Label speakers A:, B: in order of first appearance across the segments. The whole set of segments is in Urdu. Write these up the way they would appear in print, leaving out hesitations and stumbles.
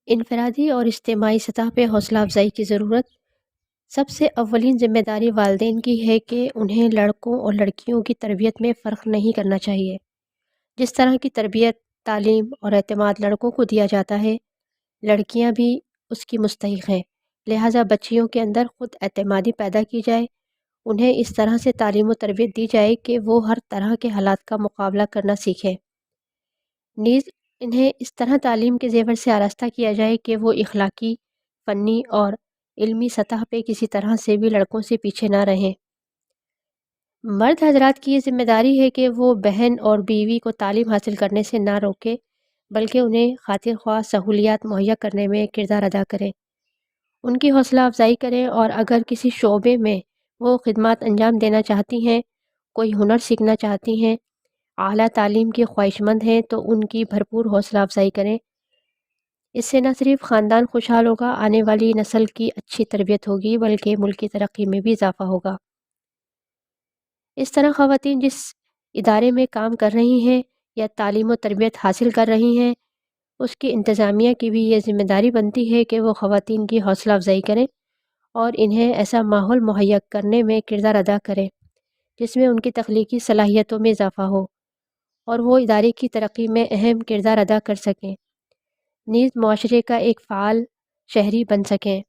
A: انفرادی اور اجتماعی سطح پہ حوصلہ افزائی کی ضرورت۔ سب سے اولین ذمہ داری والدین کی ہے کہ انہیں لڑکوں اور لڑکیوں کی تربیت میں فرق نہیں کرنا چاہیے۔ جس طرح کی تربیت، تعلیم اور اعتماد لڑکوں کو دیا جاتا ہے، لڑکیاں بھی اس کی مستحق ہیں۔ لہٰذا بچیوں کے اندر خود اعتمادی پیدا کی جائے، انہیں اس طرح سے تعلیم و تربیت دی جائے کہ وہ ہر طرح کے حالات کا مقابلہ کرنا سیکھیں۔ نیز انہیں اس طرح تعلیم کے زیور سے آراستہ کیا جائے کہ وہ اخلاقی، فنی اور علمی سطح پہ کسی طرح سے بھی لڑکوں سے پیچھے نہ رہیں۔ مرد حضرات کی یہ ذمہ داری ہے کہ وہ بہن اور بیوی کو تعلیم حاصل کرنے سے نہ روکے، بلکہ انہیں خاطر خواہ سہولیات مہیا کرنے میں کردار ادا کریں، ان کی حوصلہ افزائی کریں، اور اگر کسی شعبے میں وہ خدمات انجام دینا چاہتی ہیں، کوئی ہنر سیکھنا چاہتی ہیں، اعلیٰ تعلیم کی خواہش مند ہیں، تو ان کی بھرپور حوصلہ افزائی کریں۔ اس سے نہ صرف خاندان خوشحال ہوگا، آنے والی نسل کی اچھی تربیت ہوگی، بلکہ ملک کی ترقی میں بھی اضافہ ہوگا۔ اس طرح خواتین جس ادارے میں کام کر رہی ہیں یا تعلیم و تربیت حاصل کر رہی ہیں، اس کی انتظامیہ کی بھی یہ ذمہ داری بنتی ہے کہ وہ خواتین کی حوصلہ افزائی کریں اور انہیں ایسا ماحول مہیا کرنے میں کردار ادا کریں جس میں ان کی تخلیقی صلاحیتوں میں اضافہ ہو اور وہ ادارے کی ترقی میں اہم کردار ادا کر سکیں، نیز معاشرے کا ایک فعال شہری بن سکیں۔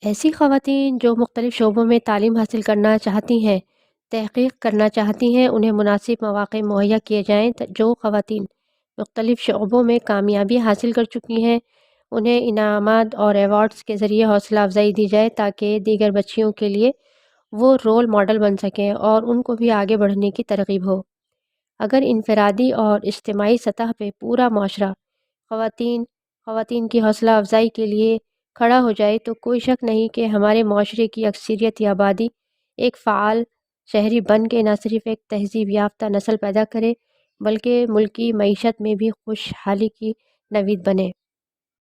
A: ایسی خواتین جو مختلف شعبوں میں تعلیم حاصل کرنا چاہتی ہیں، تحقیق کرنا چاہتی ہیں، انہیں مناسب مواقع مہیا کیے جائیں۔ جو خواتین مختلف شعبوں میں کامیابی حاصل کر چکی ہیں، انہیں انعامات اور ایوارڈز کے ذریعے حوصلہ افزائی دی جائے تاکہ دیگر بچیوں کے لیے وہ رول ماڈل بن سکیں اور ان کو بھی آگے بڑھنے کی ترغیب ہو۔ اگر انفرادی اور اجتماعی سطح پہ پورا معاشرہ خواتین کی حوصلہ افزائی کے لیے کھڑا ہو جائے تو کوئی شک نہیں کہ ہمارے معاشرے کی اکثریت یا آبادی ایک فعال شہری بن کے نہ صرف ایک تہذیب یافتہ نسل پیدا کرے، بلکہ ملکی معیشت میں بھی خوشحالی کی نوید بنے۔